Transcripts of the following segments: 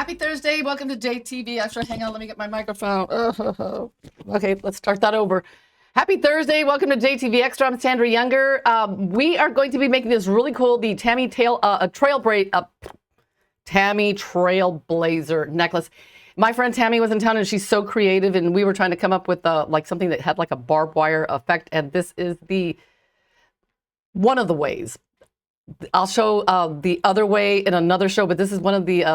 Happy Thursday. Welcome to JTV. Actually, hang on. Let me get my microphone. Okay, let's start that over. Happy Thursday. Welcome to JTV Extra. I'm Sandra Younger. We are going to be making this really cool, the Tammy Trailblazer necklace. My friend Tammy was in town and she's so creative, and we were trying to come up with like something that had like a barbed wire effect, and this is one of the ways. I'll show the other way in another show, but this is one of the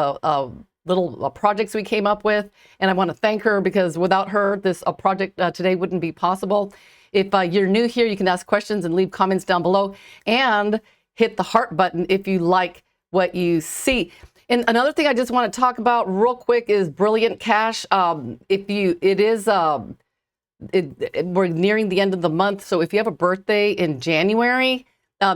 little projects we came up with, and I want to thank her because without her, this project today wouldn't be possible. If you're new here, you can ask questions and leave comments down below, and hit the heart button if you like what you see. And another thing I just want to talk about real quick is Brilliant Cash. We're nearing the end of the month, so if you have a birthday in January,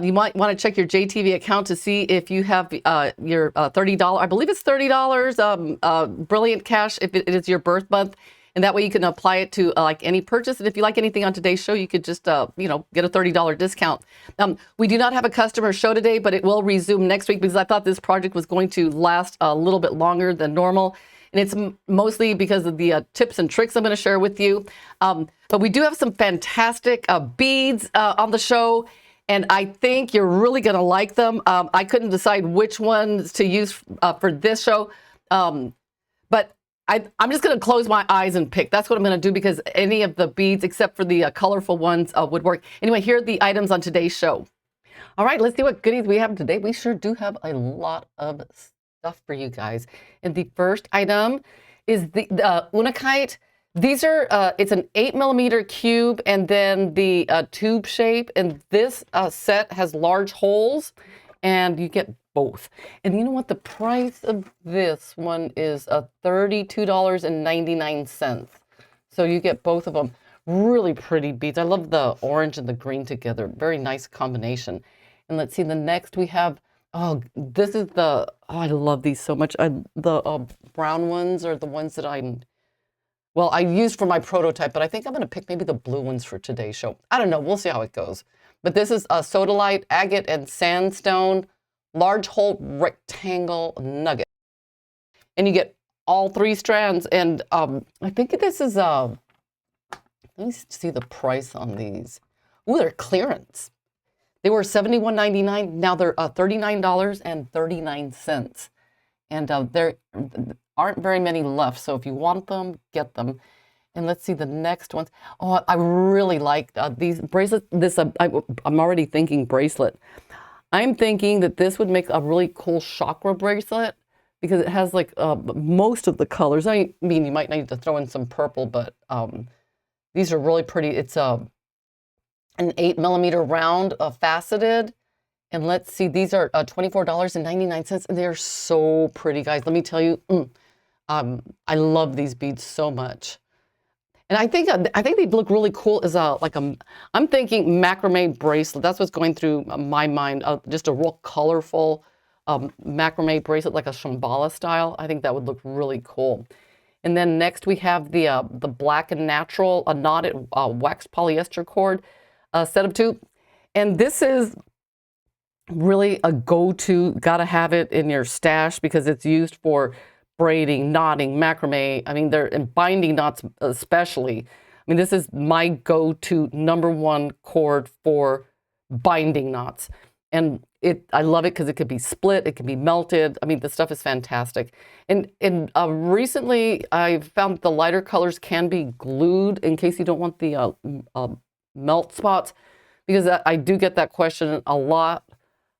you might want to check your JTV account to see if you have your $30, I believe it's $30 Brilliant Cash if it is your birth month. And that way you can apply it to like any purchase. And if you like anything on today's show, you could just, get a $30 discount. We do not have a customer show today, but it will resume next week because I thought this project was going to last a little bit longer than normal. And it's mostly because of the tips and tricks I'm going to share with you. But we do have some fantastic beads on the show, and I think you're really going to like them. I couldn't decide which ones to use for this show, but I'm just going to close my eyes and pick. That's what I'm going to do because any of the beads, except for the colorful ones, would work. Anyway, here are the items on today's show. All right, let's see what goodies we have today. We sure do have a lot of stuff for you guys. And the first item is the Unakite. These are, it's an 8mm cube and then the tube shape. And this set has large holes, and you get both. And you know what? The price of this one is $32.99. So you get both of them. Really pretty beads. I love the orange and the green together. Very nice combination. And let's see, the next we have, I love these so much. The brown ones are the ones that I used for my prototype, but I think I'm going to pick maybe the blue ones for today's show. I don't know. We'll see how it goes. But this is a sodalite, agate, and sandstone large hole rectangle nugget. And you get all 3 strands. And I think this is, let me see the price on these. Ooh, they're clearance. They were $71.99. Now they're $39.39. And there aren't very many left. So if you want them, get them. And let's see the next ones. Oh, I really like these bracelets. I'm already thinking bracelet. I'm thinking that this would make a really cool chakra bracelet because it has like most of the colors. I mean, you might need to throw in some purple, but these are really pretty. It's an 8mm round faceted. And let's see, these are $24.99. And they're so pretty, guys. Let me tell you, I love these beads so much. And I think they look really cool as I'm thinking macrame bracelet. That's what's going through my mind. Just a real colorful macrame bracelet, like a Shambhala style. I think that would look really cool. And then next we have the Black and Natural, a knotted waxed polyester cord set of 2. And this is really a go-to. Gotta have it in your stash because it's used for braiding, knotting, macrame. I mean, they're in binding knots especially. I mean, this is my go-to #1 cord for binding knots. And I love it because it could be split, it can be melted. I mean, the stuff is fantastic. And recently I've found the lighter colors can be glued in case you don't want the melt spots, because I do get that question a lot.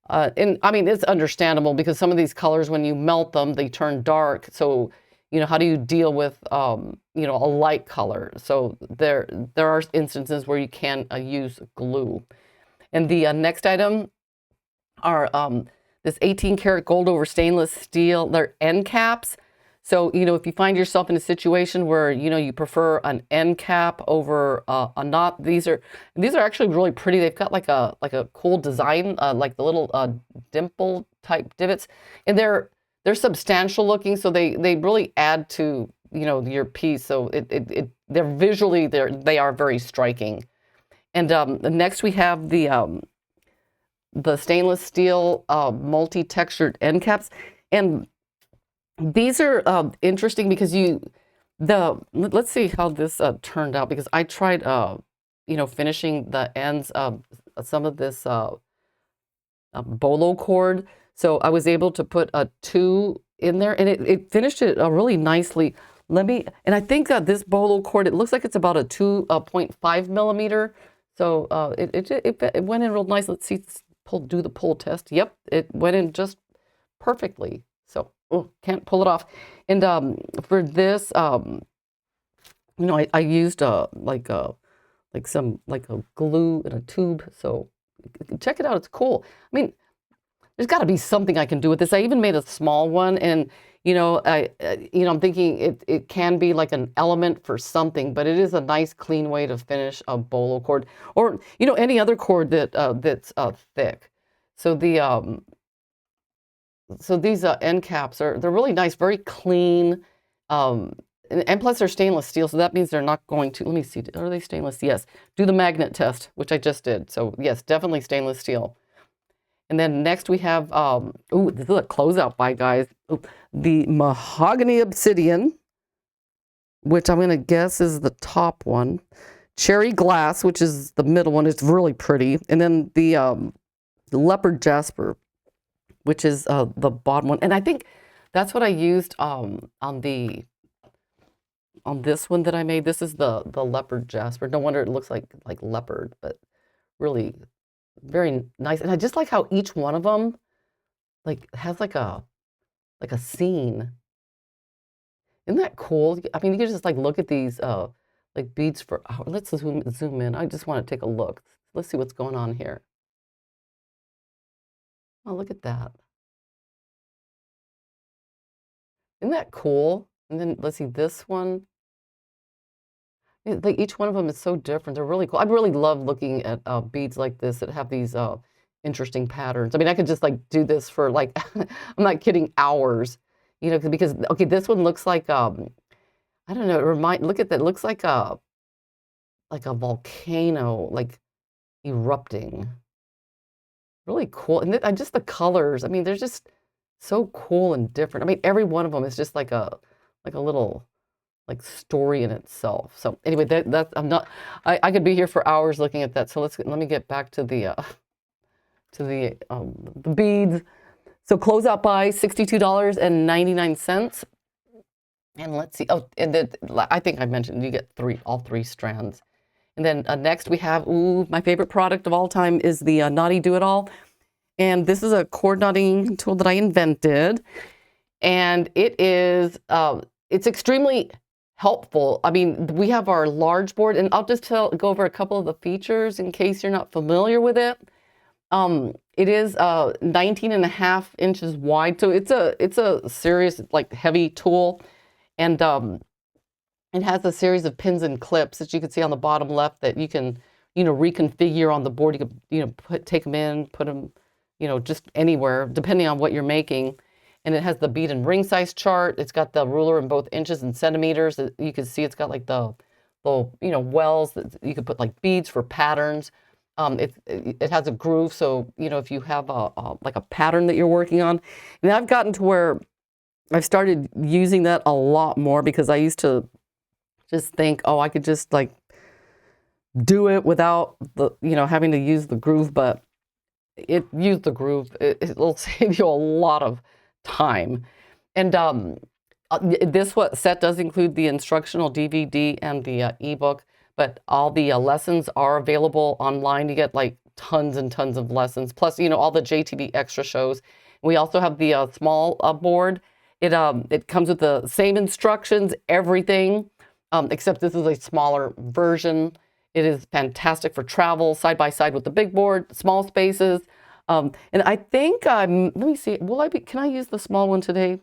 And I mean, it's understandable because some of these colors, when you melt them, they turn dark. So, how do you deal with, a light color? So there are instances where you can use glue. And the next item are this 18-karat gold over stainless steel. They're end caps. So, if you find yourself in a situation where, you prefer an end cap over a knot, these are actually really pretty. They've got like a cool design, like the little dimple type divots, and they're substantial looking. So they really add to, your piece. So they're visually, they are very striking. And next we have the stainless steel multi-textured end caps. And These are interesting because let's see how this turned out, because I tried finishing the ends of some of this bolo cord. So I was able to put a 2 in there, and it finished it really nicely. And I think this bolo cord, it looks like it's about a 2.5 millimeter. So it went in real nice. Let's see, do the pull test. Yep, it went in just perfectly. So, oh, can't pull it off. And for this, I used like a glue in a tube. So check it out. It's cool. I mean, there's got to be something I can do with this. I even made a small one, and I'm thinking it can be like an element for something, but it is a nice, clean way to finish a bolo cord, or any other cord that's thick. So these end caps they're really nice, very clean, and plus they're stainless steel, so that means they're not going to. Let me see. Are they stainless? Yes. Do the magnet test, which I just did. So yes, definitely stainless steel. And then next we have, this is a closeout buy, guys. Ooh, the mahogany obsidian, which I'm going to guess is the top one. Cherry glass, which is the middle one. It's really pretty. And then the leopard jasper, which is the bottom one. And I think that's what I used on this one that I made. This is the leopard jasper. No wonder it looks like leopard, but really very nice. And I just like how each one of them has like a scene. Isn't that cool? I mean, you can just look at these beads for hours. Let's zoom in. I just want to take a look. Let's see what's going on here. Oh, look at that. Isn't that cool? And then let's see this one. Each one of them is so different. They're really cool. I really love looking at beads like this that have these interesting patterns. I mean, I could just do this for I'm not kidding, hours. Because okay, this one looks like I don't know. Look at that. It looks like a volcano erupting. Really cool. And just the colors. I mean, they're just so cool and different. I mean, every one of them is just like a little story in itself. So anyway, I could be here for hours looking at that. So let me get back to the beads. So closeout buy, $62.99. And let's see. Oh, and then I think I mentioned you get all three strands. And then next we have, my favorite product of all time is the Knotty-Do-It-All. And this is a cord knotting tool that I invented. And it's extremely helpful. I mean, we have our large board, and I'll just go over a couple of the features in case you're not familiar with it. It is 19.5 inches wide, so it's a serious heavy tool, and it has a series of pins and clips that you can see on the bottom left that you can reconfigure on the board. You can take them in, put them just anywhere depending on what you're making. And it has the bead and ring size chart. It's got the ruler in both inches and centimeters. You can see it's got the wells that you could put beads for patterns. It has a groove, so if you have a pattern that you're working on. And I've gotten to where I've started using that a lot more, because I used to just think, oh, I could just do it without having to use the groove, but use the groove. It'll save you a lot of time. And this set does include the instructional DVD and the ebook, but all the lessons are available online. You get tons and tons of lessons, plus all the JTV extra shows. We also have the small board. It comes with the same instructions, everything, except this is a smaller version. It is fantastic for travel, side by side with the big board, small spaces. And I think let me see. Can I use the small one today?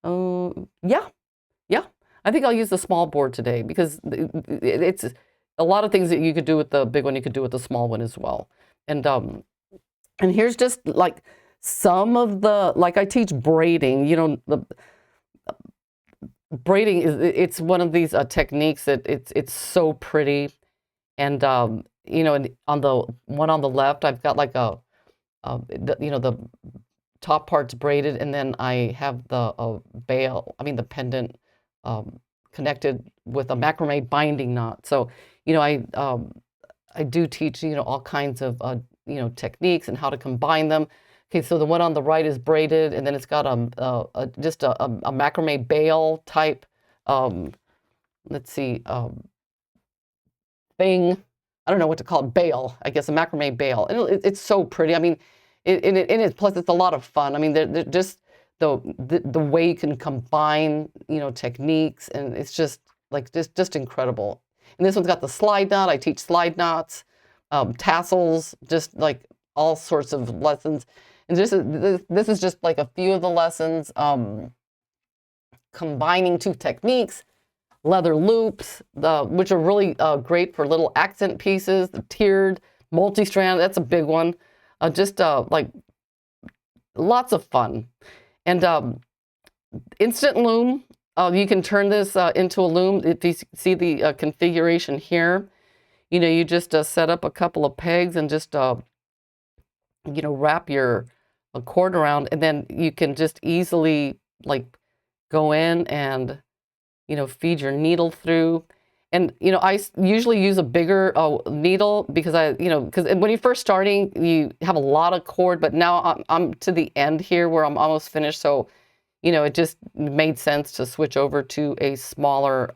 Yeah. I think I'll use the small board today, because it's a lot of things that you could do with the big one, you could do with the small one as well. And here's just some of the, I teach braiding. The braiding it's one of these techniques that it's so pretty. And and on the one on the left, I've got the top part's braided, and then I have the the pendant connected with a macrame binding knot. So, I do teach, all kinds of, techniques and how to combine them. Okay, so the one on the right is braided, and then it's got just a macrame bail type, let's see, thing. I don't know what to call it, bail, I guess, a macrame bail. And it's so pretty. I mean, plus it's a lot of fun. I mean, they're just the way you can combine, techniques, and it's just just incredible. And this one's got the slide knot. I teach slide knots, tassels, just like all sorts of lessons. And this is just like a few of the lessons, combining two techniques, leather loops, which are really great for little accent pieces, the tiered, multi-strand, that's a big one. Just like lots of fun. And instant loom, you can turn this into a loom. If you see the configuration here, you just set up a couple of pegs and just, wrap your cord around, and then you can just easily like go in and, feed your needle through. And, I usually use a bigger needle because because when you're first starting, you have a lot of cord, but now I'm to the end here where I'm almost finished. So, it just made sense to switch over to a smaller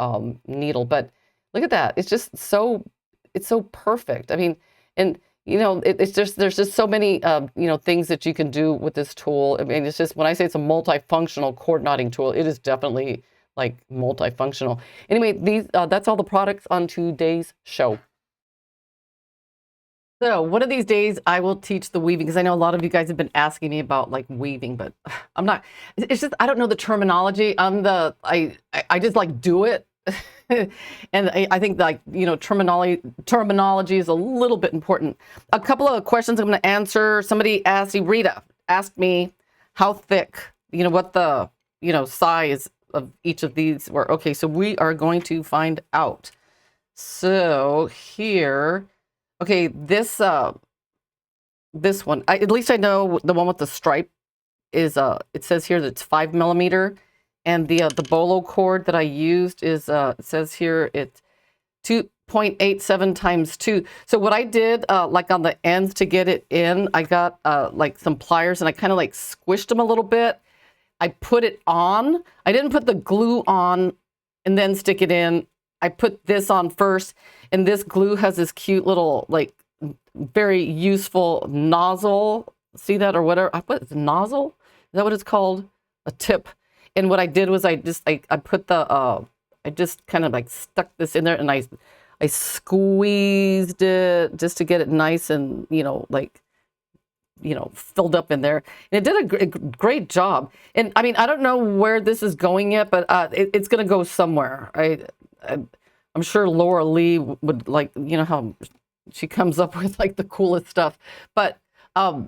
needle. But look at that. It's just it's so perfect. I mean, and, there's just so many, things that you can do with this tool. I mean, it's just, when I say it's a multifunctional cord knotting tool, it is definitely like multifunctional. Anyway, that's all the products on today's show. So one of these days I will teach the weaving, because I know a lot of you guys have been asking me about like weaving, but I'm not, it's just, I don't know the terminology. I just like do it. And I think like, terminology is a little bit important. A couple of questions I'm going to answer. Somebody Rita asked me how thick, what the, size of each of these were. Okay, so we are going to find out. So here, okay, this one, at least I know the one with the stripe is, it says here that it's 5 millimeter. And the bolo cord that I used is, it says here, it's 2.87 times 2. So what I did, like on the ends to get it in, I got like some pliers and I kind of like squished them a little bit. I put it on. I didn't put the glue on and then stick it in. I put this on first, and this glue has this cute little, like, very useful nozzle. See that, or whatever? What is nozzle? Is that what it's called? A tip. And what I did was I put the, I just kind of like stuck this in there, and I squeezed it just to get it nice and, filled up in there. And it did a great job. And I mean, I don't know where this is going yet, but it's going to go somewhere. I'm sure Laura Lee would like, how she comes up with like the coolest stuff. But I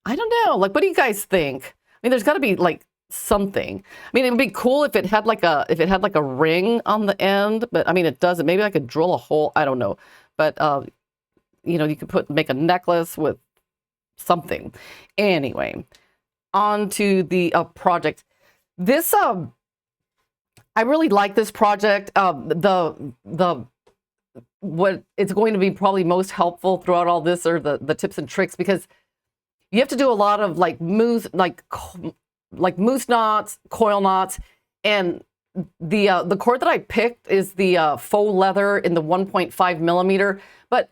don't know. Like, what do you guys think? I mean, there's got to be like something. I mean, it would be cool if it had like a ring on the end, but I mean, it doesn't. Maybe I could drill a hole. I don't know. But you could make a necklace with something. Anyway, on to the project. This I really like this project. What it's going to be probably most helpful throughout all this are the tips and tricks, because you have to do a lot of like moose knots, coil knots, and the cord that I picked is the faux leather in the 1.5 millimeter. But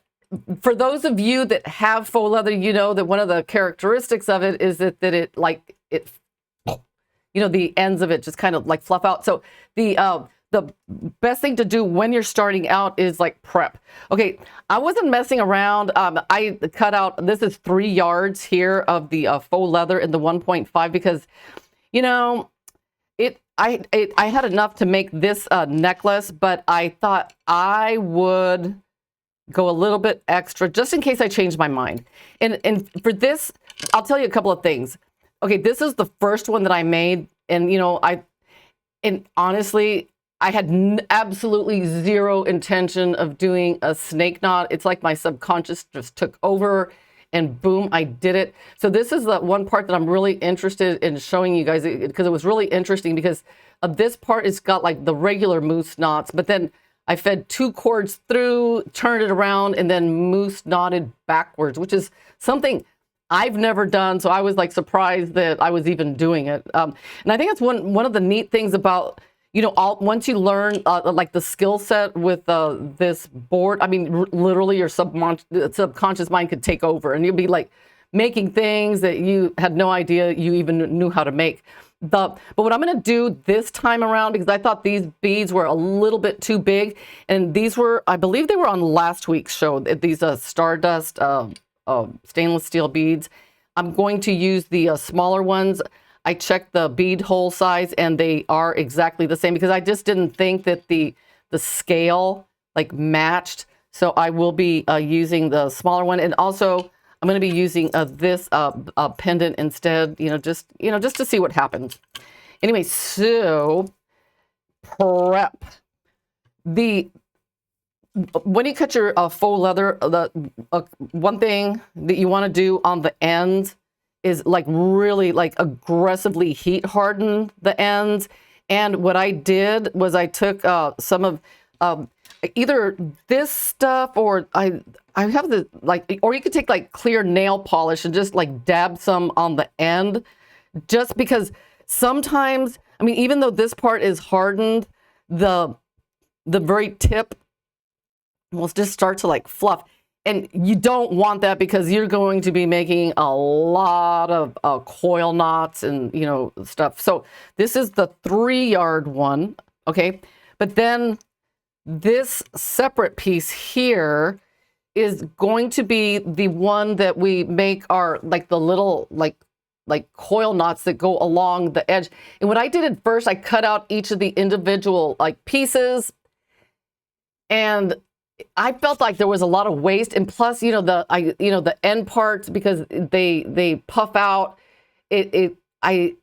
for those of you that have faux leather, you know that one of the characteristics of it is that it the ends of it just kind of like fluff out. So the best thing to do when you're starting out is like prep. Okay, I wasn't messing around. I cut out, this is 3 yards here of the faux leather in the 1.5, because, I had enough to make this necklace, but I thought I would go a little bit extra just in case I changed my mind. And for this, I'll tell you a couple of things. Okay, this is the first one that I made, and honestly, I had absolutely zero intention of doing a snake knot. It's like my subconscious just took over, and boom, I did it. So this is the one part that I'm really interested in showing you guys, because it was really interesting because this part, it's got like the regular moose knots, but then I fed 2 cords through, turned it around, and then moose knotted backwards, which is something I've never done. So I was like surprised that I was even doing it. And I think that's one of the neat things about, you know, once you learn like the skill set with this board, I mean, literally your subconscious mind could take over and you'll be like making things that you had no idea you even knew how to make. But what I'm going to do this time around, because I thought these beads were a little bit too big, and these were, I believe they were on last week's show, these Stardust stainless steel beads. I'm going to use the smaller ones. I checked the bead hole size and they are exactly the same, because I just didn't think that the scale like matched. So I will be using the smaller one, and also I'm going to be using this pendant instead, just to see what happens. Anyway, so prep. When you cut your faux leather, the one thing that you want to do on the ends is like really like aggressively heat harden the ends. And what I did was I took some of either this stuff, or I have the like, or you could take like clear nail polish and just like dab some on the end, just because sometimes, I mean, even though this part is hardened, the very tip will just start to like fluff. And you don't want that, because you're going to be making a lot of coil knots and, stuff. So this is the 3-yard one, okay? But then this separate piece here is going to be the one that we make our, like the little, like coil knots that go along the edge. And what I did at first, I cut out each of the individual like pieces, and I felt like there was a lot of waste, and plus, the end parts, because they puff out. I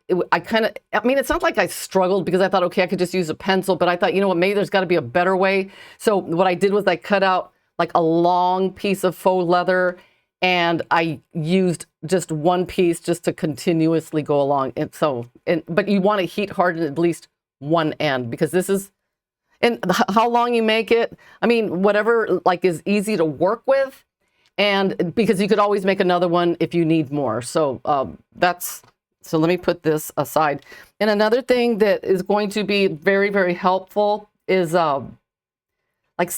kind of, I mean, it's not like I struggled, because I thought, okay, I could just use a pencil, but I thought, what, maybe there's got to be a better way. So what I did was I cut out like a long piece of faux leather, and I used just one piece just to continuously go along. And so, but you want to heat harden at least one end, because this is. And how long you make it, I mean, whatever like is easy to work with, and because you could always make another one if you need more. So so let me put this aside. And another thing that is going to be very, very helpful is like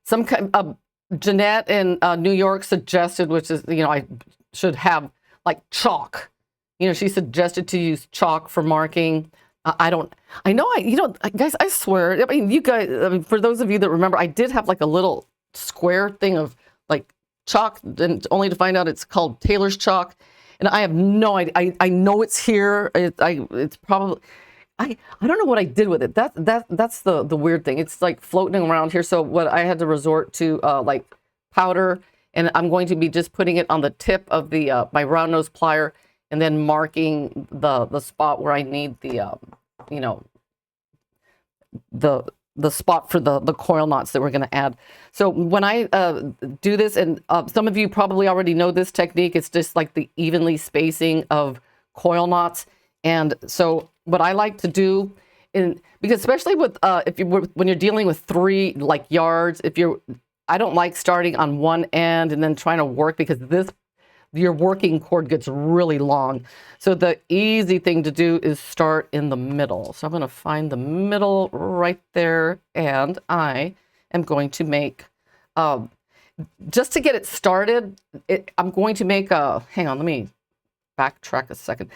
some kind of, Jeanette in New York suggested, which is, I should have like chalk. She suggested to use chalk for marking. Guys, I swear, I mean, you guys, for those of you that remember, I did have like a little square thing of like chalk, and only to find out it's called Taylor's chalk. And I have no idea. I know it's here. It's probably, I don't know what I did with it. That's the weird thing. It's like floating around here. So what I had to resort to like powder, and I'm going to be just putting it on the tip of the my round nose plier, and then marking the spot where I need the the spot for the coil knots that we're going to add. So when I do this, and some of you probably already know this technique, it's just like the evenly spacing of coil knots. And so what I like to do, because especially with when you're dealing with 3 like yards, I don't like starting on one end and then trying to work, because your working cord gets really long. So the easy thing to do is start in the middle. So I'm going to find the middle right there, and I am going to make, just to get it started, I'm going to make hang on, let me backtrack a second.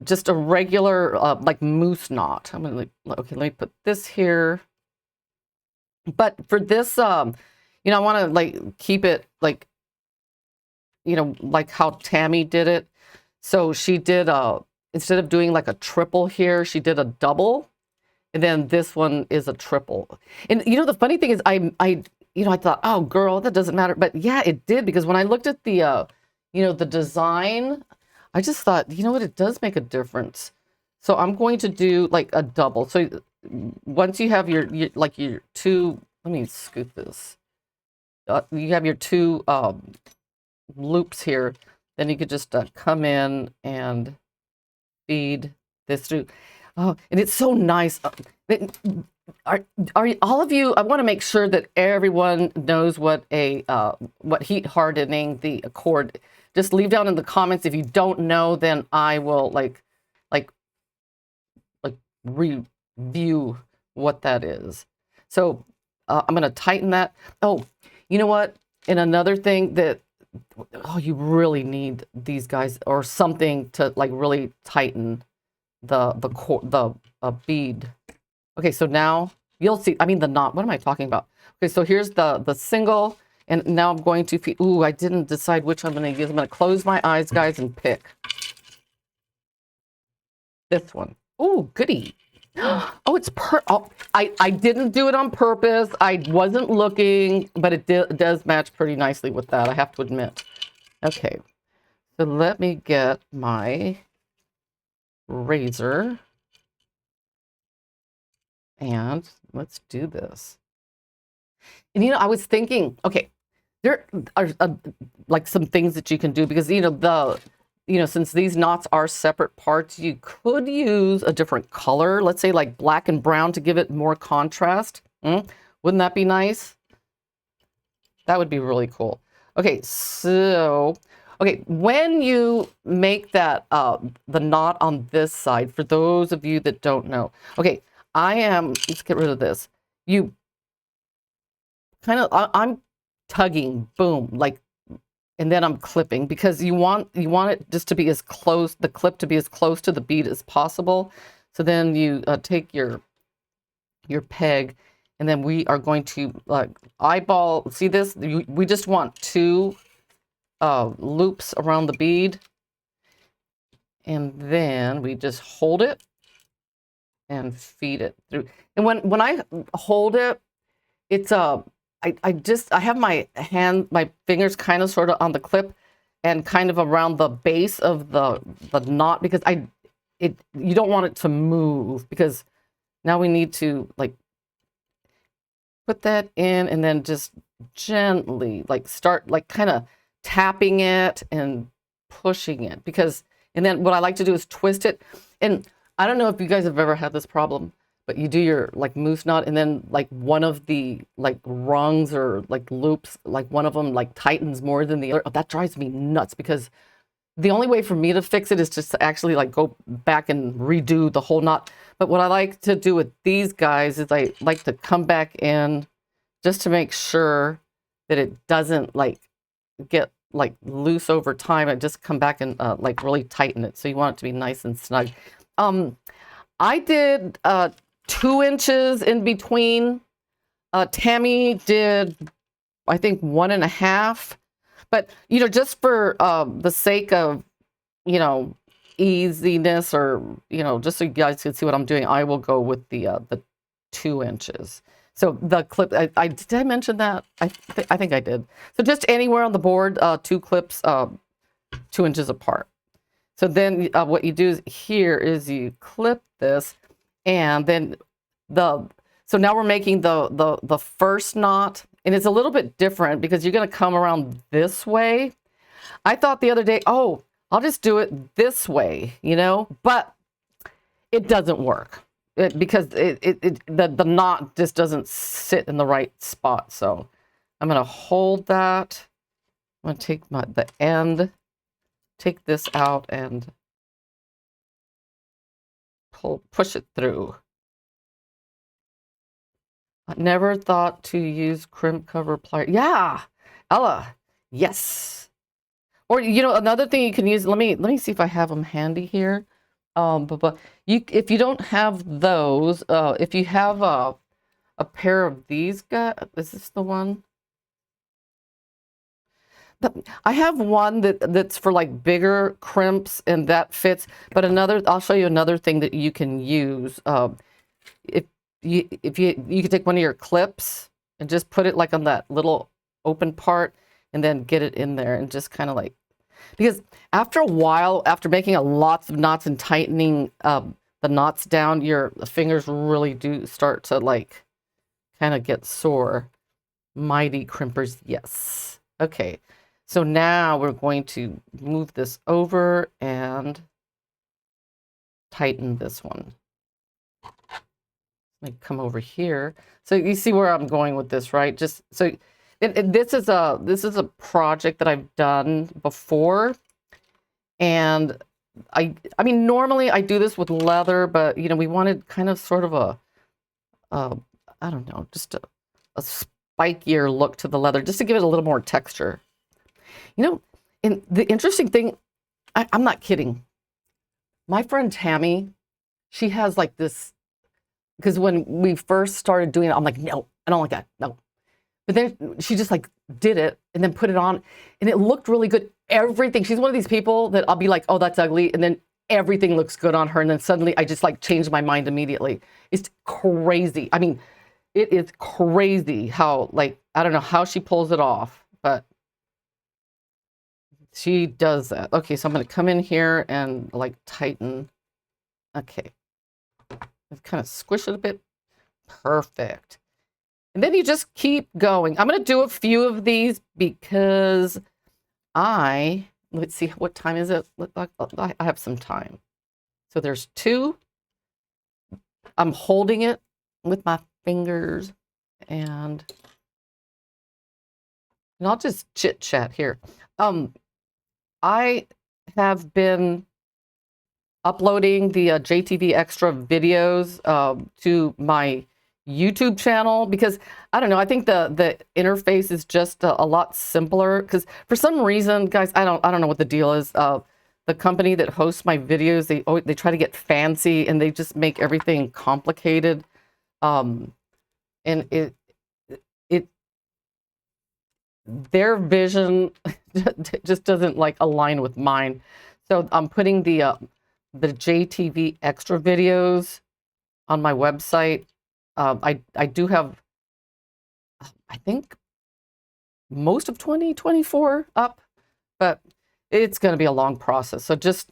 Just a regular like moose knot. Okay, let me put this here. But for this, I want to like keep it like, like how Tammy did it. So she did instead of doing like a triple here, she did a double, and then this one is a triple. And the funny thing is, I thought, oh girl, that doesn't matter, but yeah, it did, because when I looked at the the design, I just thought, what, it does make a difference. So I'm going to do like a double. So once you have your 2, let me scoot this. You have your 2 loops here, then you could just come in and feed this through. Oh, and it's so nice. Are all of you? I want to make sure that everyone knows what a what heat hardening the cord. Just leave down in the comments if you don't know. Then I will like review what that is. So I'm going to tighten that. Oh, you know what? And another thing that you really need these guys or something to like really tighten the bead. Okay, so now you'll see. I mean the knot. What am I talking about? Okay, so here's the single, and now I'm going to feed. Ooh, I didn't decide which I'm going to use. I'm going to close my eyes, guys, and pick this one. Ooh, goody. Oh, it's oh, I didn't do it on purpose. I wasn't looking, but it does match pretty nicely with that, I have to admit. Okay, so let me get my razor and let's do this. And I was thinking, okay, there are like some things that you can do because since these knots are separate parts, you could use a different color, let's say like black and brown to give it more contrast. Wouldn't that be nice? That would be really cool. Okay, so, when you make that, the knot on this side, for those of you that don't know, okay, let's get rid of this. You kind of, I'm tugging, boom, like, and then I'm clipping because you want it just to be as close, the clip to be as close to the bead as possible. So then you take your peg, and then we are going to eyeball. See this? We just want 2 loops around the bead, and then we just hold it and feed it through. And when I hold it, it's I have my fingers kind of sort of on the clip and kind of around the base of the knot because you don't want it to move, because now we need to like put that in and then just gently like start like kind of tapping it and pushing it, and then what I like to do is twist it. And I don't know if you guys have ever had this problem, but you do your like moose knot, and then like one of the like rungs or like loops, like one of them like tightens more than the other. Oh, that drives me nuts, because the only way for me to fix it is just to actually like go back and redo the whole knot. But what I like to do with these guys is I like to come back in just to make sure that it doesn't like get like loose over time. I just come back and like really tighten it. So you want it to be nice and snug. I did 2 inches in between. Tammy did, I think, 1.5. But, just for the sake of, easiness, or, just so you guys can see what I'm doing, I will go with the 2 inches. So the clip, did I mention that? I think I did. So just anywhere on the board, 2 clips, 2 inches apart. So then what you do is here is you clip this, and then so now we're making the first knot, and it's a little bit different because you're going to come around this way. I thought the other day, oh, I'll just do it this way, but it doesn't work because the knot just doesn't sit in the right spot. So I'm going to hold that. I'm going to take the end, take this out, and push it through. I never thought to use crimp cover pliers. Yeah, Ella, yes. Or another thing you can use. Let me see if I have them handy here. But if you don't have those, if you have a pair of these guys, is this the one? But I have one that's for like bigger crimps, and that fits. But I'll show you another thing that you can use. If you can take one of your clips and just put it like on that little open part, and then get it in there and just kind of like, because after a while, after making lots of knots and tightening the knots down, your fingers really do start to like kind of get sore. Mighty crimpers, yes. Okay, So now we're going to move this over and tighten this one. Let me come over here. So you see where I'm going with this, right? Just so this is a project that I've done before, and I mean normally I do this with leather, but you know we wanted kind of sort of a I don't know, just a spikier look to the leather, just to give it a little more texture. You know, and the interesting thing, I'm not kidding. My friend Tammy, she has like this, because when we first started doing it, I'm like, no, I don't like that, no. But then she just like did it and then put it on and it looked really good. Everything, she's one of these people that I'll be like, oh, that's ugly. And then everything looks good on her. And then suddenly I just like changed my mind immediately. It's crazy. I mean, it is crazy how like, I don't know how she pulls it off, but she does that. Okay, so I'm going to come in here and like tighten. Okay. Let's kind of squish it a bit. Perfect. And then you just keep going. I'm going to do a few of these because let's see, what time is it? I have some time. So there's 2. I'm holding it with my fingers and I'll just chit chat here. I have been uploading the JTV Extra videos to my YouTube channel because I don't know, I think the interface is just a lot simpler because for some reason, guys, I don't know what the deal is. The company that hosts my videos, they try to get fancy and they just make everything complicated. And their vision just doesn't like align with mine. So I'm putting the JTV Extra videos on my website. I do have, I think, most of 2024 up, but it's going to be a long process. So just,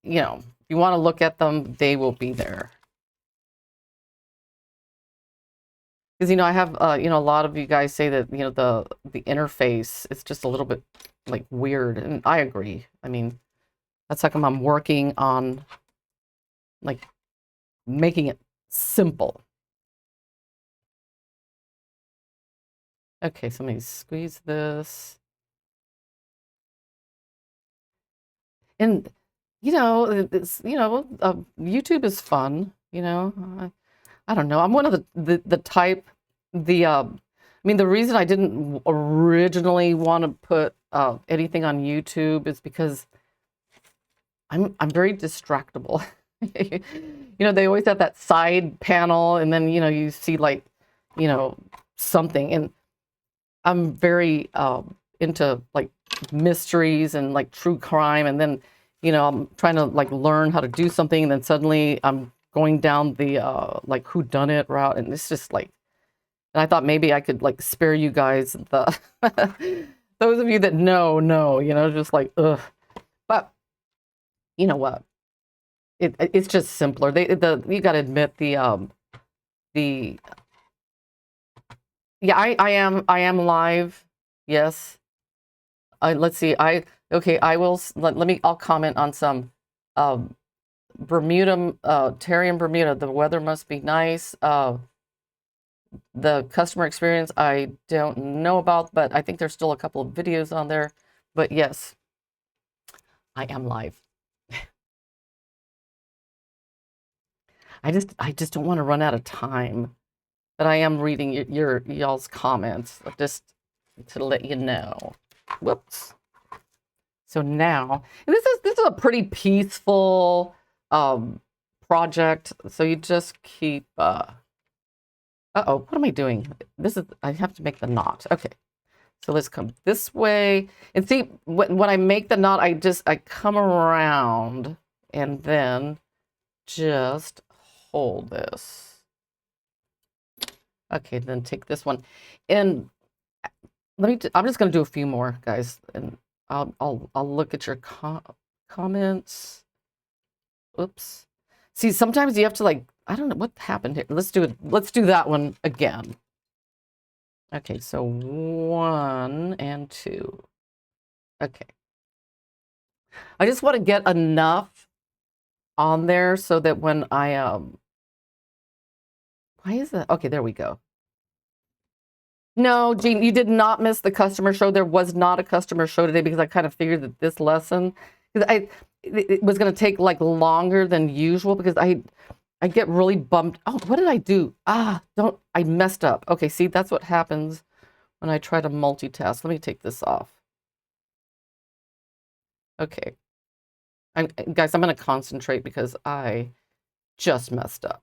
you know, if you want to look at them, they will be there. Because, you know, I have, you know, a lot of you guys say that, you know, the interface is just a little bit like weird. And I agree. I mean, that's how come I'm working on like making it simple. Okay, so let me squeeze this. And, you know, YouTube is fun, you know. I don't know. I'm one of the type, I mean, the reason I didn't originally want to put anything on YouTube is because I'm very distractible. You know, they always have that side panel and then, you know, you see like, you know, something. And I'm very into like mysteries and like true crime. And then, you know, I'm trying to like learn how to do something. And then suddenly I'm going down the like whodunit route. And it's just like, and I thought maybe I could like spare you guys the, those of you that know, you know, just like, ugh. But you know what? It's just simpler. You got to admit yeah, I am live. Yes. Let's see. Okay, I will I'll comment on some Bermuda, Terry in Bermuda. The weather must be nice. The customer experience I don't know about, but I think there's still a couple of videos on there. But yes, I am live. I just don't want to run out of time. But I am reading y'all's comments, just to let you know. Whoops. So now, and this is a pretty peaceful project. So you just keep. Uh-oh, what am I doing? I have to make the knot. Okay. So let's come this way. And see, when I make the knot, I come around and then just hold this. Okay, then take this one. And I'm just going to do a few more, guys. And I'll look at your comments. Oops. See, sometimes you have to like, I don't know what happened here. Let's do it. Let's do that one again. Okay, so 1 and 2. Okay. I just want to get enough on there so that when I, why is that? Okay, there we go. No, Jean, you did not miss the customer show. There was not a customer show today because I kind of figured that this lesson, because it was going to take like longer than usual because I get really bummed. Oh, what did I do? I messed up. Okay, see, that's what happens when I try to multitask. Let me take this off. Okay. Guys, I'm going to concentrate because I just messed up.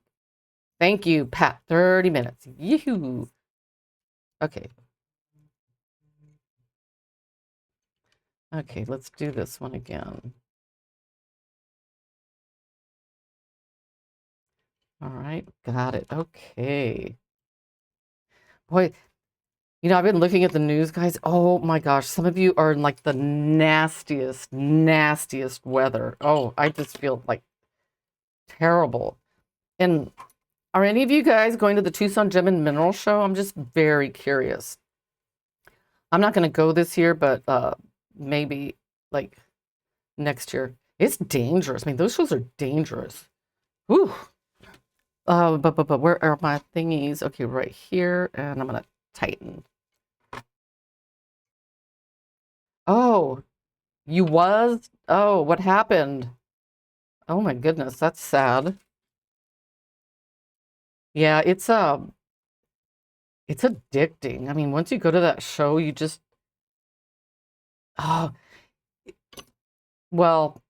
Thank you, Pat. 30 minutes. Yoo-hoo. Okay. Okay, let's do this one again. All right, got it. Okay. Boy, I've been looking at the news, guys. Oh my gosh, some of you are in like the nastiest, nastiest weather. Oh, I just feel like terrible. And are any of you guys going to the Tucson Gem and Mineral Show? I'm just very curious. I'm not going to go this year, but maybe like next year. It's dangerous. I mean, those shows are dangerous. Whew. But where are my thingies? Okay, right here, and I'm gonna tighten. Oh, you was? Oh, what happened? Oh my goodness, that's sad. Yeah, it's addicting. I mean, once you go to that show, you just oh well,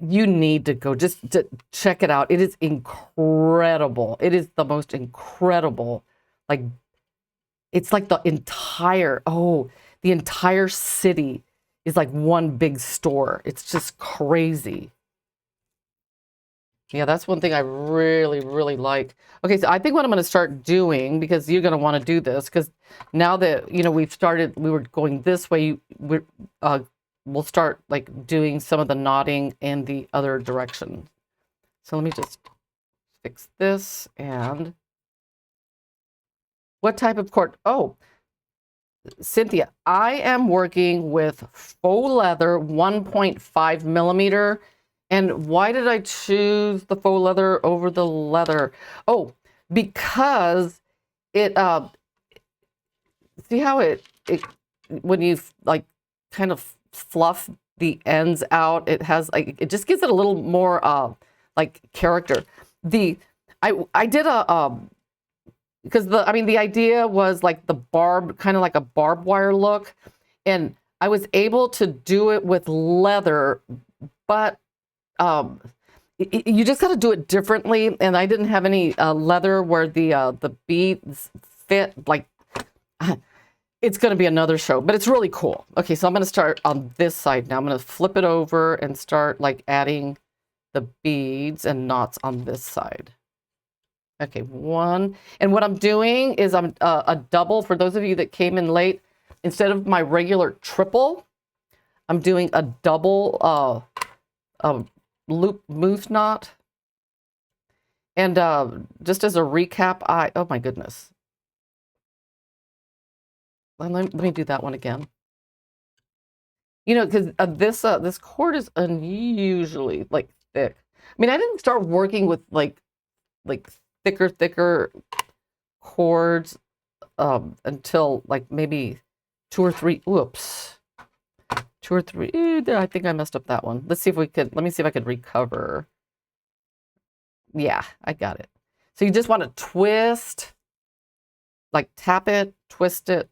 you need to go just to check it out. It is incredible. It is the most incredible, like it's like the entire city is like one big store. It's just crazy. Yeah, that's one thing I really, really like. Okay, so I think what I'm going to start doing, because you're going to want to do this, because now that, we were going this way, we'll start like doing some of the knotting in the other direction. So let me just fix this. And what type of cord? Oh, Cynthia, I am working with faux leather 1.5 millimeter. And why did I choose the faux leather over the leather? Oh, because it, see how it when you like kind of fluff the ends out, it has like, it just gives it a little more like character. I did because the idea was like the kind of like a barbed wire look. And I was able to do it with leather, but you just got to do it differently. And I didn't have any leather where the beads fit. Like, it's going to be another show, but it's really cool. Okay, so I'm going to start on this side now. I'm going to flip it over and start like adding the beads and knots on this side. Okay, one. And what I'm doing is I'm a double. For those of you that came in late, instead of my regular triple, I'm doing a double loop moose knot. And just as a recap, oh my goodness. Let me do that one again. Because this cord is unusually like thick. I mean, I didn't start working with like thicker cords until like maybe 2 or 3. Whoops. 2 or 3. I think I messed up that one. Let me see if I could recover. Yeah, I got it. So you just want to twist, like tap it, twist it,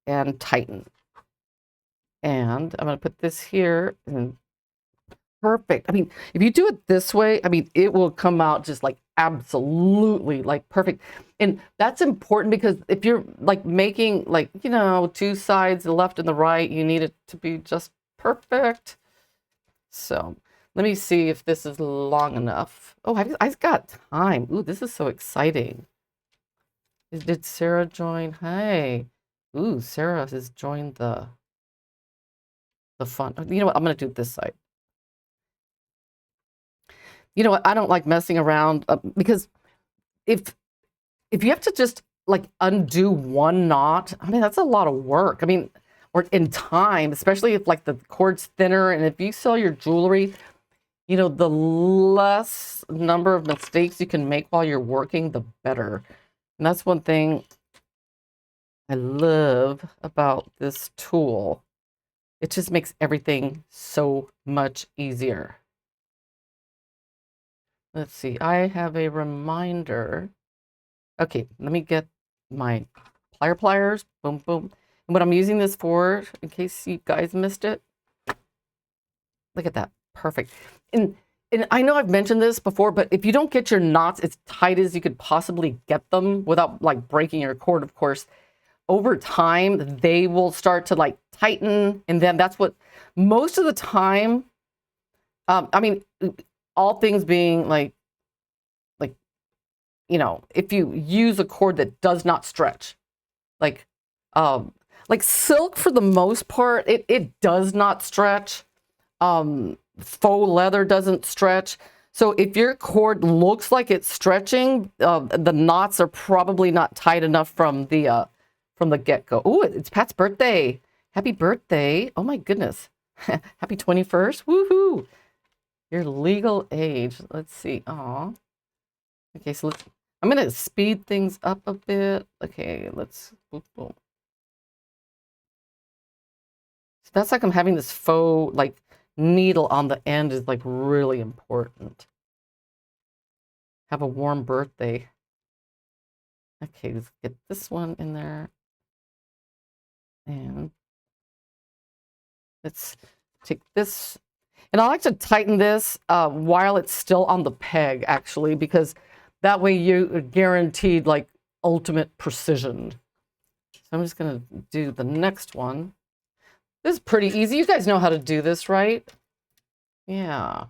and tighten. And I'm going to put this here. And perfect. I mean, if you do it this way, I mean, it will come out just like absolutely like perfect. And that's important because if you're like making like, 2 sides, the left and the right, you need it to be just perfect. So let me see if this is long enough. Oh, I've got time. Ooh, this is so exciting. Did Sarah join? Hi. Ooh, Sarah has joined the fun. You know what? I'm going to do it this side. You know what? I don't like messing around because if you have to just like undo one knot, I mean, that's a lot of work. I mean, or in time, especially if like the cord's thinner, and if you sell your jewelry, you know, the less number of mistakes you can make while you're working, the better. And that's one thing I love about this tool. It just makes everything so much easier. Let's see, I have a reminder. Okay, let me get my pliers. Boom, boom. And what I'm using this for, in case you guys missed it, look at that. Perfect. And I know I've mentioned this before, but if you don't get your knots as tight as you could possibly get them without like breaking your cord, of course, over time, they will start to like tighten. And then that's what most of the time, I mean, all things being like, you know, if you use a cord that does not stretch, like silk for the most part, it does not stretch. Faux leather doesn't stretch. So if your cord looks like it's stretching, the knots are probably not tight enough from the get-go. Oh, it's Pat's birthday. Happy birthday. Oh my goodness. Happy 21st. Woohoo. Your legal age. Let's see. Aw. Okay, so I'm going to speed things up a bit. Okay, let's, boom, boom. So that's like I'm having this faux, like, needle on the end is, like, really important. Have a warm birthday. Okay, let's get this one in there. And let's take this. And I like to tighten this while it's still on the peg, actually, because that way you're guaranteed like ultimate precision. So I'm just going to do the next one. This is pretty easy. You guys know how to do this, right? Yeah.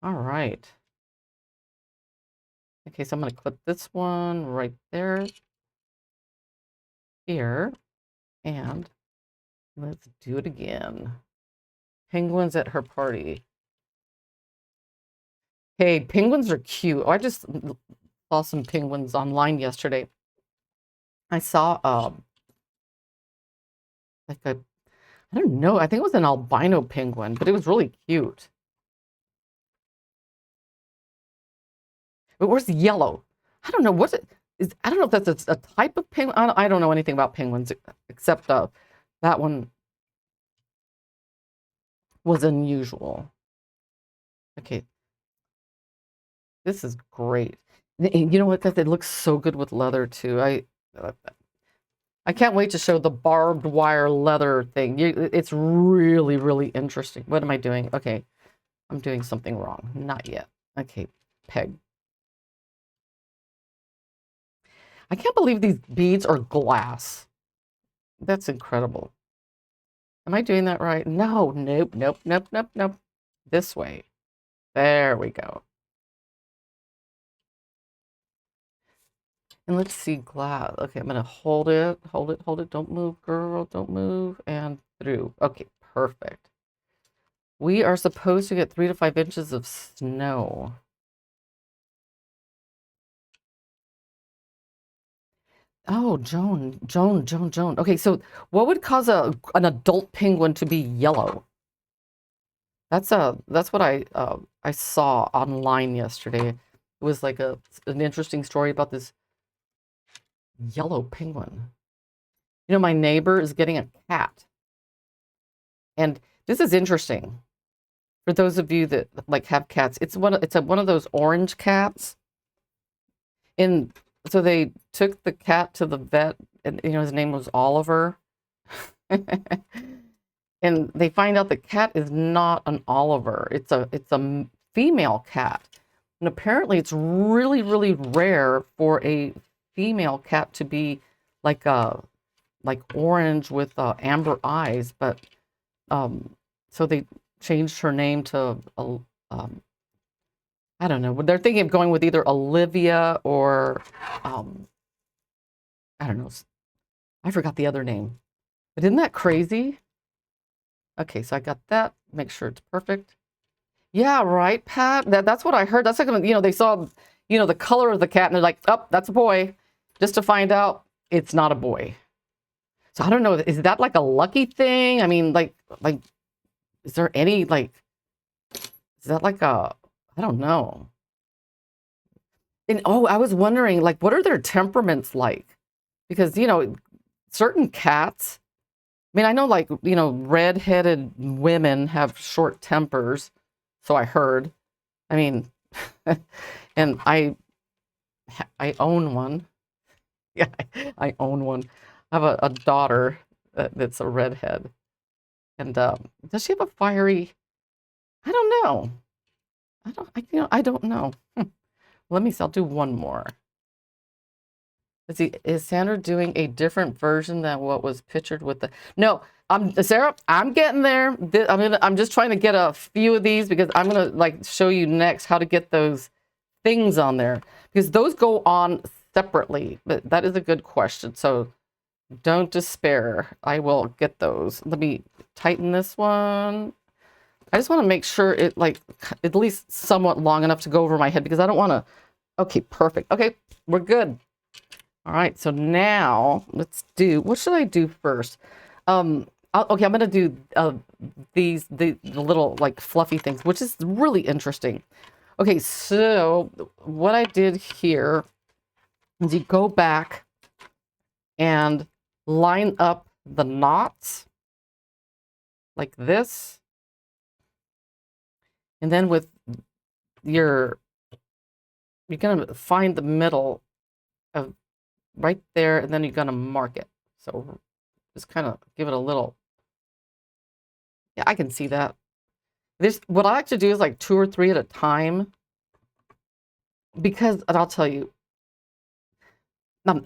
All right. Okay, so I'm going to clip this one right there. Here. And let's do it again. Penguins at her party. Hey, penguins are cute. Oh, I just saw some penguins online yesterday. I saw like I don't know, I think it was an albino penguin, but it was really cute. But where's the yellow? I don't know what it is. I don't know if that's a type of penguin. I don't know anything about penguins except that one was unusual. Okay. This is great. You know what? It looks so good with leather too. I can't wait to show the barbed wire leather thing. It's really, really interesting. What am I doing? Okay, I'm doing something wrong. Not yet. Okay, peg. I can't believe these beads are glass. That's incredible. Am I doing that right? No, nope, nope, nope, nope, nope. This way. There we go. And let's see, glass. Okay, I'm gonna hold it, hold it, hold it. Don't move, girl, don't move. And through. Okay, perfect. We are supposed to get 3 to 5 inches of snow. Oh, Joan. Okay, so what would cause an adult penguin to be yellow? That's what I saw online yesterday. It was like an interesting story about this yellow penguin. You know, my neighbor is getting a cat. And this is interesting. For those of you that like have cats, it's one of those orange cats. And so they took the cat to the vet, and you know his name was Oliver. And they find out the cat is not an Oliver. It's a female cat. And apparently it's really, really rare for a female cat to be like orange with amber eyes, but so they changed her name to I don't know. They're thinking of going with either Olivia or I don't know. I forgot the other name. But isn't that crazy? Okay, so I got that. Make sure it's perfect. Yeah, right, Pat. That's what I heard. That's like, you know, they saw, you know, the color of the cat and they're like, oh, that's a boy. Just to find out it's not a boy. So I don't know, is that like a lucky thing? I mean, like, is there any like, is that like a, I don't know. And oh, I was wondering, like, what are their temperaments like? Because, certain cats, I mean, I know like, red-headed women have short tempers, so I heard. I mean, and I own one. Yeah, I own one. I have a daughter that's a redhead. And does she have a fiery? I don't know. I don't know. Let me see. I'll do one more. Is Sandra doing a different version than what was pictured with the? No, Sarah. I'm getting there. I'm just trying to get a few of these because I'm gonna like show you next how to get those things on there because those go on separately. But that is a good question. So don't despair. I will get those. Let me tighten this one. I just want to make sure it like at least somewhat long enough to go over my head because I don't want to. Okay, perfect. Okay, we're good. All right, so now let's do, what should I do first? Okay, I'm gonna do the little like fluffy things, which is really interesting. Okay, so what I did here is you go back and line up the knots like this. And then with you're gonna find the middle of right there, and then you're gonna mark it. So just kind of give it a little, yeah, I can see that. This, what I like to do is like 2 or 3 at a time because, and I'll tell you,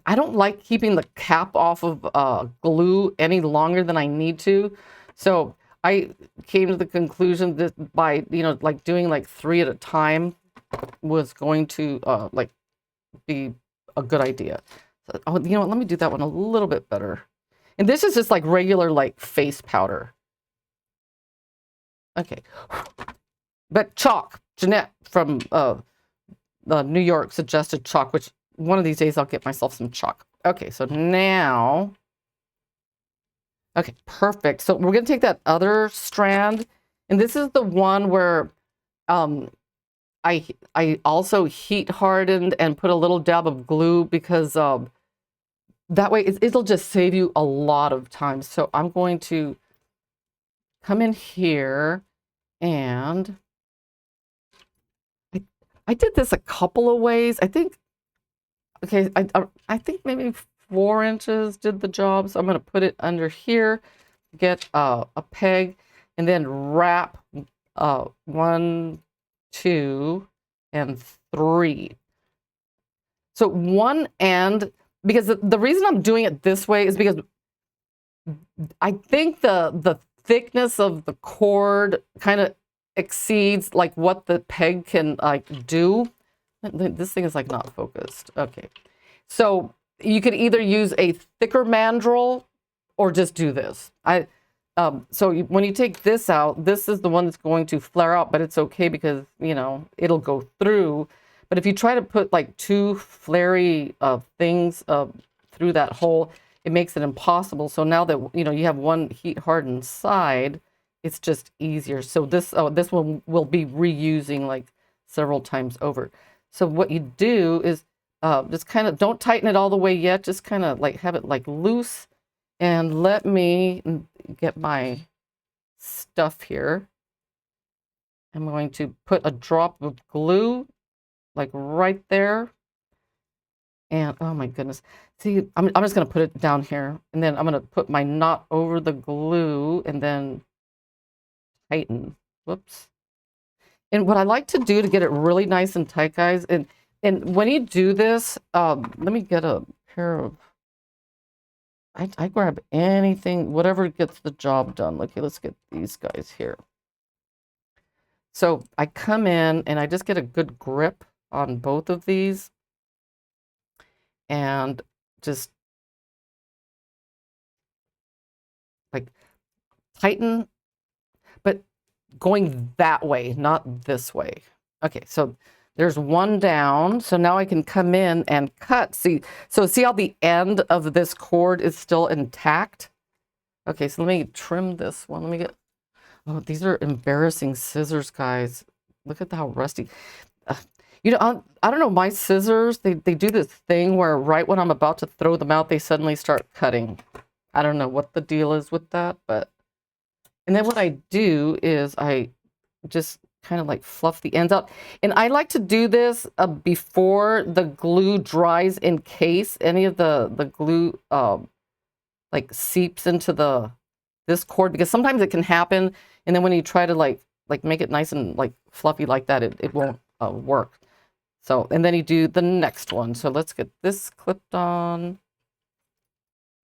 I don't like keeping the cap off of glue any longer than I need to. So I came to the conclusion that by, like doing like 3 at a time was going to like be a good idea. So, oh, you know what? Let me do that one a little bit better. And this is just like regular like face powder. Okay. But chalk, Jeanette from New York suggested chalk, which one of these days I'll get myself some chalk. Okay, so now, okay, perfect. So we're gonna take that other strand, and this is the one where I also heat hardened and put a little dab of glue because that way it'll just save you a lot of time. So I'm going to come in here and I did this a couple of ways. I think, okay, I think maybe 4 inches did the job. So I'm going to put it under here, get a peg, and then wrap 1, 2, and 3. So one end, because the reason I'm doing it this way is because I think the thickness of the cord kind of exceeds like what the peg can like do. This thing is like not focused. Okay. So you could either use a thicker mandrel or just do this. So when you take this out, this is the one that's going to flare out, but it's okay because, it'll go through. But if you try to put like 2 flary things through that hole, it makes it impossible. So now that, you have one heat hardened side, it's just easier. So this one will be reusing like several times over. So what you do is just kind of, don't tighten it all the way yet. Just kind of like have it like loose, and let me get my stuff here. I'm going to put a drop of glue like right there. And oh my goodness. See, I'm just going to put it down here, and then I'm going to put my knot over the glue and then tighten. Whoops. And what I like to do to get it really nice and tight, guys, and when you do this, let me get a pair of, I grab anything, whatever gets the job done. Okay, let's get these guys here. So I come in and I just get a good grip on both of these and just like tighten, but going that way, not this way. Okay, so There's one down. So now I can come in and cut. See, so see how the end of this cord is still intact? Okay, so let me trim this one. Let me get, oh, these are embarrassing scissors, guys. Look at how rusty. You know, I don't know, my scissors, they do this thing where right when I'm about to throw them out, they suddenly start cutting. I don't know what the deal is with that, but, and then what I do is I just kind of like fluff the ends out. And I like to do this before the glue dries in case any of the glue like seeps into this cord, because sometimes it can happen. And then when you try to like make it nice and like fluffy like that, it won't work. So, and then you do the next one. So let's get this clipped on,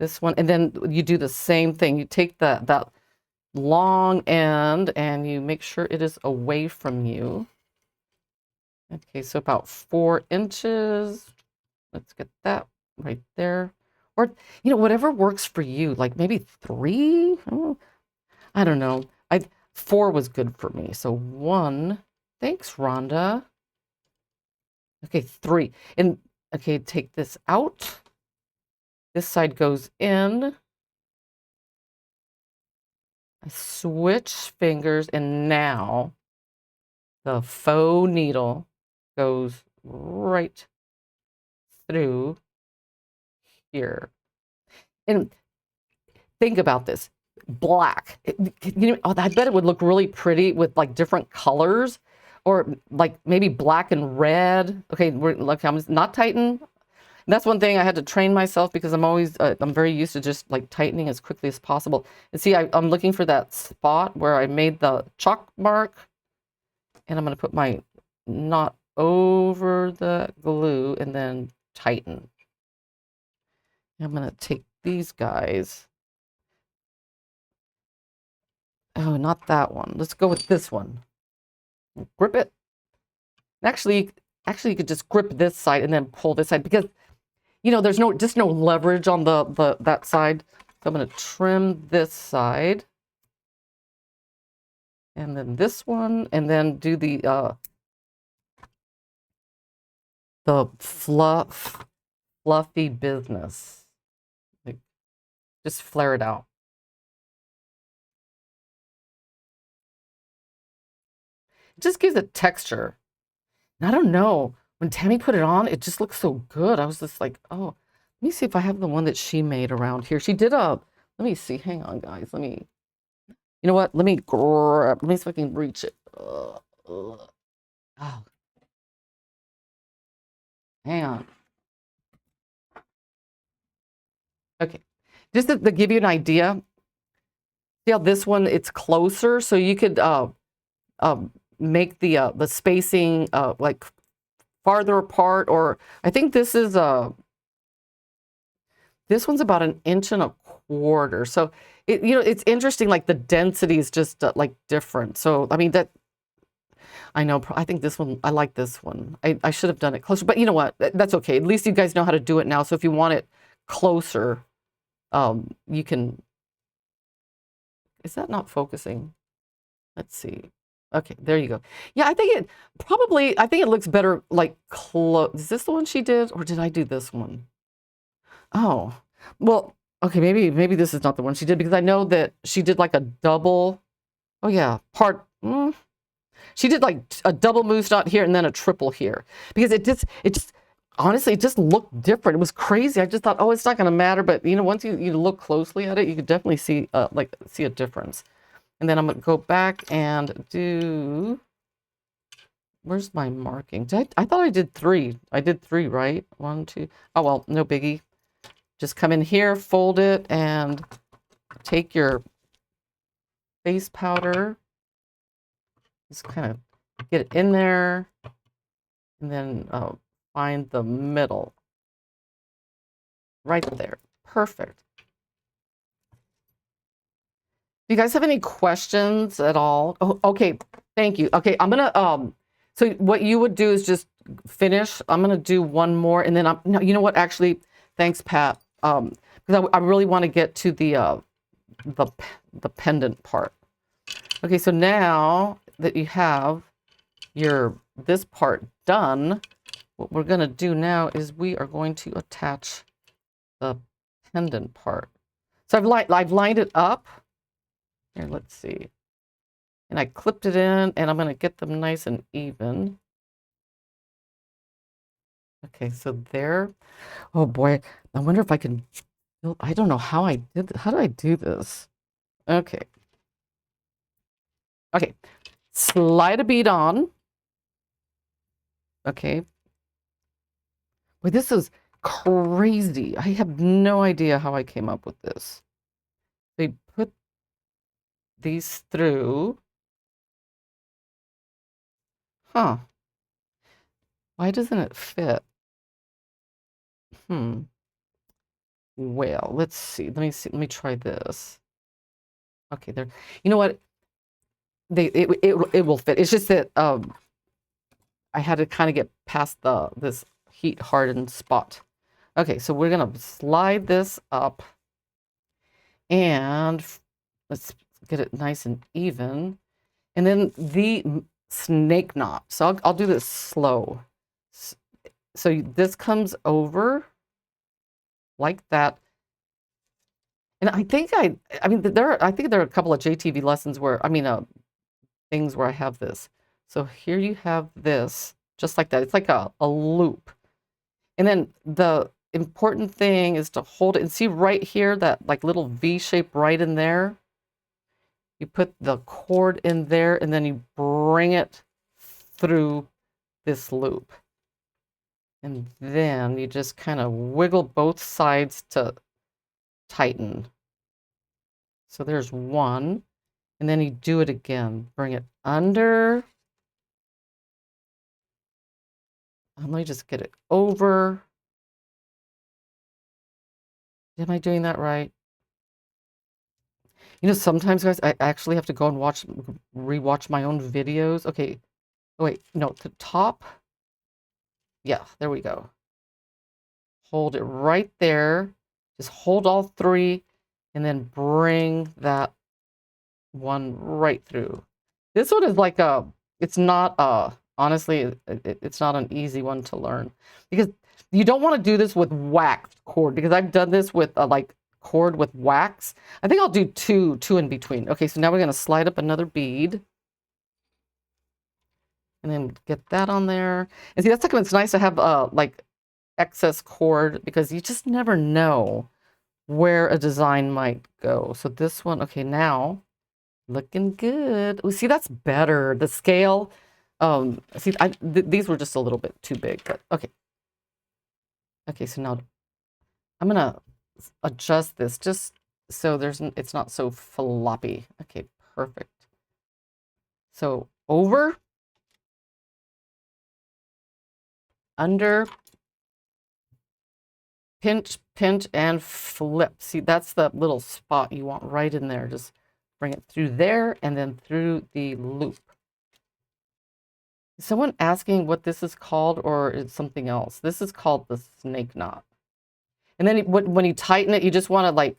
this one, and then you do the same thing. You take that long end and you make sure it is away from you. Okay, so about 4 inches. Let's get that right there. Or, you know, whatever works for you, like maybe 3. Oh, I don't know. 4 was good for me. So 1. Thanks, Rhonda. Okay, 3. And okay, take this out. This side goes in. I switch fingers, and now the faux needle goes right through here. And think about this. Black. You know, oh, I bet it would look really pretty with like different colors, or like maybe black and red. Okay, look, I'm not tighten. That's one thing I had to train myself, because I'm always, I'm very used to just like tightening as quickly as possible. And see, I'm looking for that spot where I made the chalk mark, and I'm going to put my knot over the glue and then tighten. I'm going to take these guys. Oh, not that one. Let's go with this one. Grip it. Actually, you could just grip this side and then pull this side, because you know, there's just no leverage on that side. So I'm going to trim this side, and then this one, and then do the fluffy business. Like, just flare it out. It just gives it texture. And I don't know. When Tammy put it on, it just looks so good. I was just like, oh, let me see if I have the one that she made around here. She did let me see. Hang on, guys. You know what? Let me see if I can reach it. Oh. Hang on. Okay. Just to give you an idea, see how this one, it's closer. So you could make the spacing like farther apart, or I think this is this one's about 1.25 inches. So you know, it's interesting, like the density is just like different. So I mean, that I know, I think this one, I like this one. I should have done it closer, but you know what, that's okay. At least you guys know how to do it now. So if you want it closer, you can. Is that not focusing? Let's see. Okay, there you go. Yeah, I think it looks better like close. Is this the one she did, or did I do this one? Oh, well, okay, maybe this is not the one she did, because I know that she did like a double. Oh yeah, she did like a double moose knot here and then a triple here, because it just honestly, it just looked different. It was crazy. I just thought, oh, it's not going to matter, but you know, once you look closely at it, you could definitely see see a difference. And then I'm going to go back and do, where's my marking? I thought I did 3. I did 3, right? 1, 2. Oh, well, no biggie. Just come in here, fold it, and take your face powder. Just kind of get it in there, and then find the middle. Right there. Perfect. Do you guys have any questions at all? Oh, okay. Thank you. Okay, I'm gonna so what you would do is just finish. I'm gonna do one more, and then no, you know what? Actually, thanks, Pat. Because I really want to get to the pendant part. Okay, so now that you have this part done, what we're going to do now is we are going to attach the pendant part. So I've lined it up. Here, let's see. And I clipped it in, and I'm going to get them nice and even. Okay, so there. Oh boy, I wonder if I can. I don't know how I did. How did I do this? Okay. Okay. Slide a bead on. Okay. Wait, this is crazy. I have no idea how I came up with this. They put these through. Huh. Why doesn't it fit? Well, let's see. Let me see. Let me try this. Okay, there. You know what? It will fit. It's just that I had to kind of get past this heat hardened spot. Okay, so we're gonna slide this up, and let's get it nice and even. And then the snake knot. So I'll do this slow. So this comes over like that. And I think I think there are a couple of JTV lessons where, things where I have this. So here you have this, just like that. It's like a loop. And then the important thing is to hold it and see right here, that like little V shape right in there. You put the cord in there and then you bring it through this loop. And then you just kind of wiggle both sides to tighten. So there's one. And then you do it again. Bring it under. Let me just get it over. Am I doing that right? You know, sometimes, guys, I actually have to go and rewatch my own videos. Okay. Oh, wait, no, the top. Yeah, there we go. Hold it right there. Just hold all three and then bring that one right through. This one is like it's not honestly, it's not an easy one to learn, because you don't want to do this with waxed cord, because I've done this with like cord with wax. I think I'll do two in between. Okay, so now we're going to slide up another bead and then get that on there. And see, that's like, it's nice to have like excess cord, because you just never know where a design might go. So this one, okay, now looking good. Oh, see, that's better. The scale. See, these were just a little bit too big, but okay. Okay, so now I'm gonna adjust this just so it's not so floppy. Okay, perfect. So over, under, pinch, pinch, and flip. See, that's the little spot you want right in there. Just bring it through there and then through the loop. Is someone asking what this is called, or is something else? This is called the snake knot. And then when you tighten it, you just want to like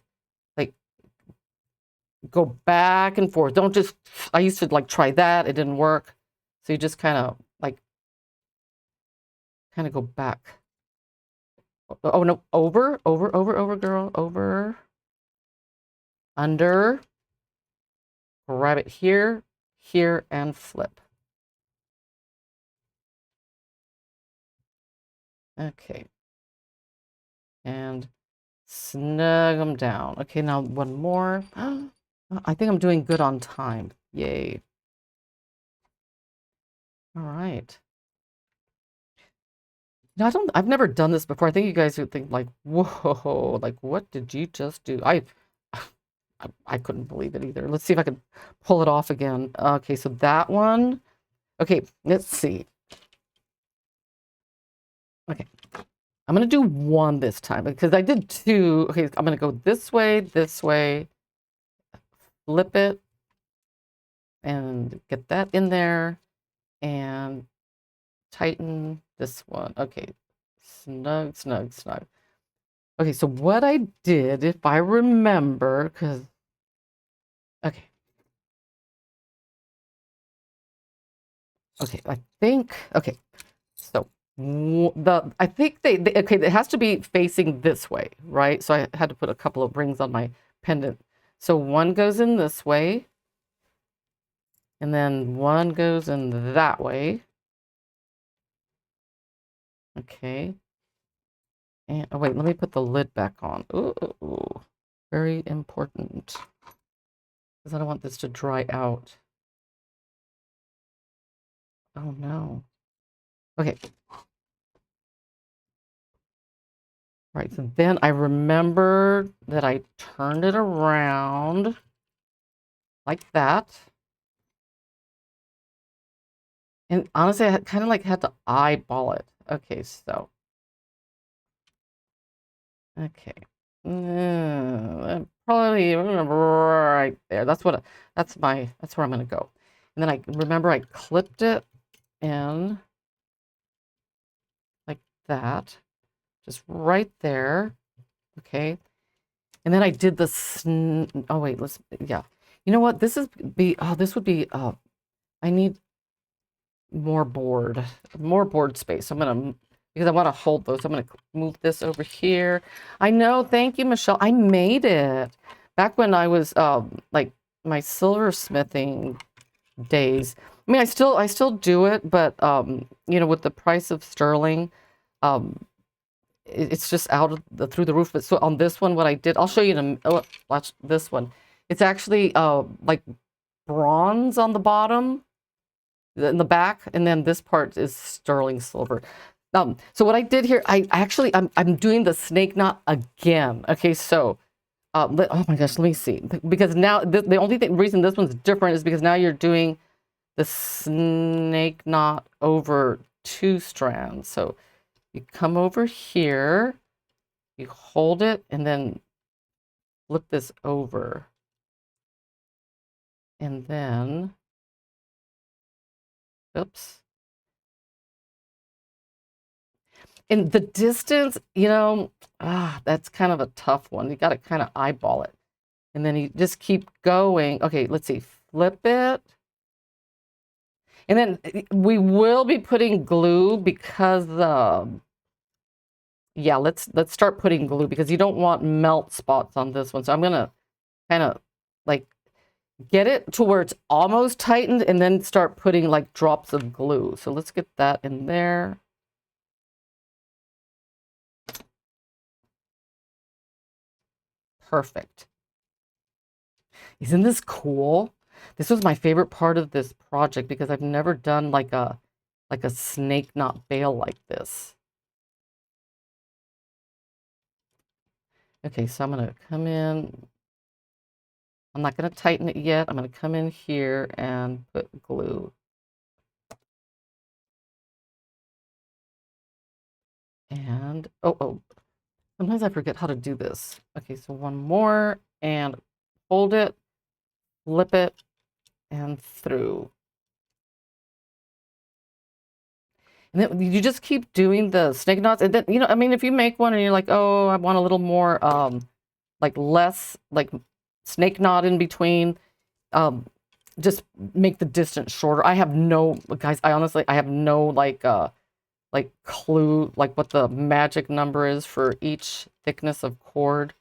go back and forth. Don't just, I used to like try that. It didn't work. So you just kind of go back. Oh no, over, girl, over, under, grab it here, here, and flip. Okay. And snug them down. Okay, now one more. I think I'm doing good on time. Yay. All right. Now, I've never done this before. I think you guys would think like, whoa, like what did you just do? I couldn't believe it either. Let's see if I can pull it off again. Okay, so that one. Okay, let's see. Okay, I'm gonna do one this time because I did two. Okay, I'm gonna go this way, flip it, and get that in there, and tighten this one. Okay, snug, snug, snug. Okay, so what I did, if I remember, because, okay. Okay, I think, okay, so I think okay, it has to be facing this way, right? So I had to put a couple of rings on my pendant. So one goes in this way, and then one goes in that way. Okay. And oh wait, let me put the lid back on. Ooh, very important. Because I don't want this to dry out. Oh no. Okay. Right, so then I remember that I turned it around like that. And honestly, I kind of like had to eyeball it. Okay, so. Okay. Probably right there. That's where I'm gonna go. And then I remember I clipped it in like that. Just right there. Okay. And then I did the oh wait, yeah. You know what? This would be I need more board space. I'm gonna, because I want to hold those. I'm gonna move this over here. I know, thank you, Michelle. I made it back when I was like my silversmithing days. I mean, I still do it, but you know, with the price of sterling, it's just out of through the roof. But so on this one, what I did, I'll show you watch this one. It's actually like bronze on the bottom, in the back, and then this part is sterling silver. So what I did here, I'm doing the snake knot again. Okay, so oh my gosh, let me see, because now the only reason this one's different is because now you're doing the snake knot over 2 strands. So you come over here, you hold it, and then flip this over, and then oops. And the distance, you know, that's kind of a tough one. You got to kind of eyeball it. And then you just keep going. Okay, let's see. Flip it. And then we will be putting glue because, yeah, let's start putting glue because you don't want melt spots on this one. So I'm going to kind of like get it to where it's almost tightened and then start putting like drops of glue. So let's get that in there. Perfect. Isn't this cool? This was my favorite part of this project because I've never done like a snake knot bail like this. Okay, so I'm gonna come in. I'm not gonna tighten it yet. I'm gonna come in here and put glue. And oh, sometimes I forget how to do this. Okay, so one more and hold it, flip it, and through. And then you just keep doing the snake knots. And then, you know, I mean, if you make one and you're like, oh, I want a little more, like less, like snake knot in between, just make the distance shorter. I have no, guys, I honestly, I have no, like clue, like what the magic number is for each thickness of cord.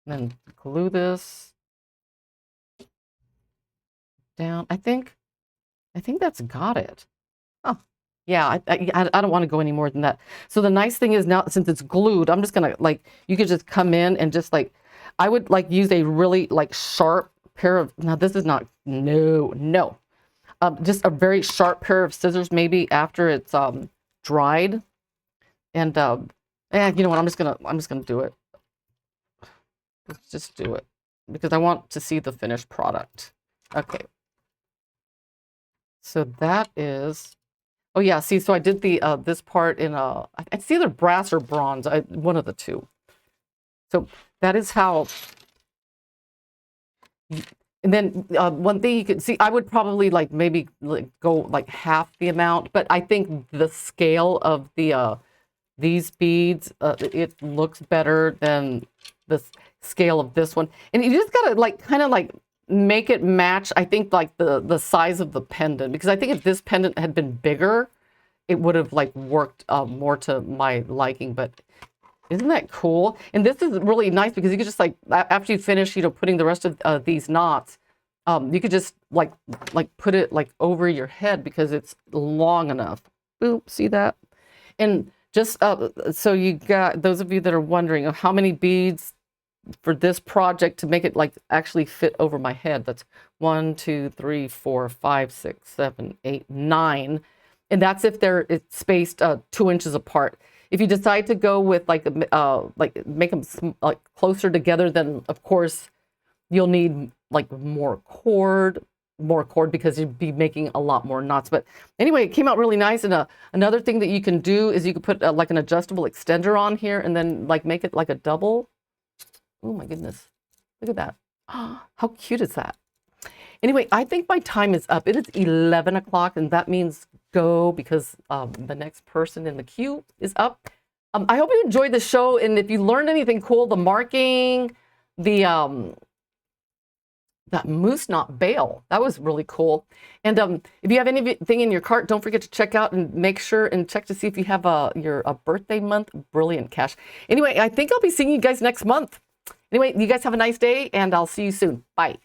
And then glue this down. I think that's got it. Oh, yeah, I don't want to go any more than that. So the nice thing is now, since it's glued, I'm just gonna like, you could just come in and just like, I would like use a really like sharp pair of, now this is not, no. Just a very sharp pair of scissors, maybe after it's dried. And you know what, I'm just gonna do it. Let's just do it because I want to see the finished product. Okay. So that is, oh yeah, see, so I did the this part in it's either brass or bronze, one of the two. So that is how. And then one thing you can see, I would probably like maybe like go like half the amount, but I think the scale of the these beads, it looks better than the scale of this one. And you just gotta like kind of like make it match, I think, like the size of the pendant, because I think if this pendant had been bigger, it would have like worked more to my liking. But isn't that cool? And this is really nice because you could just like, after you finish, you know, putting the rest of these knots, you could just like put it like over your head because it's long enough. Boop, see that? And just so you got, those of you that are wondering how many beads for this project to make it like actually fit over my head. That's 1, 2, 3, 4, 5, 6, 7, 8, 9. And that's if it's spaced 2 inches apart. If you decide to go with like make them like closer together, then of course you'll need like more cord because you'd be making a lot more knots. But anyway, it came out really nice. And another thing that you can do is you can put like an adjustable extender on here and then like make it like a double. Oh my goodness, look at that. Oh, how cute is that? Anyway, I think my time is up. It is 11 o'clock and that means go because the next person in the queue is up. I hope you enjoyed the show, and if you learned anything cool, the marking, the that moose knot bail, that was really cool. And if you have anything in your cart, don't forget to check out and make sure and check to see if you have your birthday month brilliant cash. Anyway, I think I'll be seeing you guys next month. Anyway, you guys have a nice day, and I'll see you soon. Bye.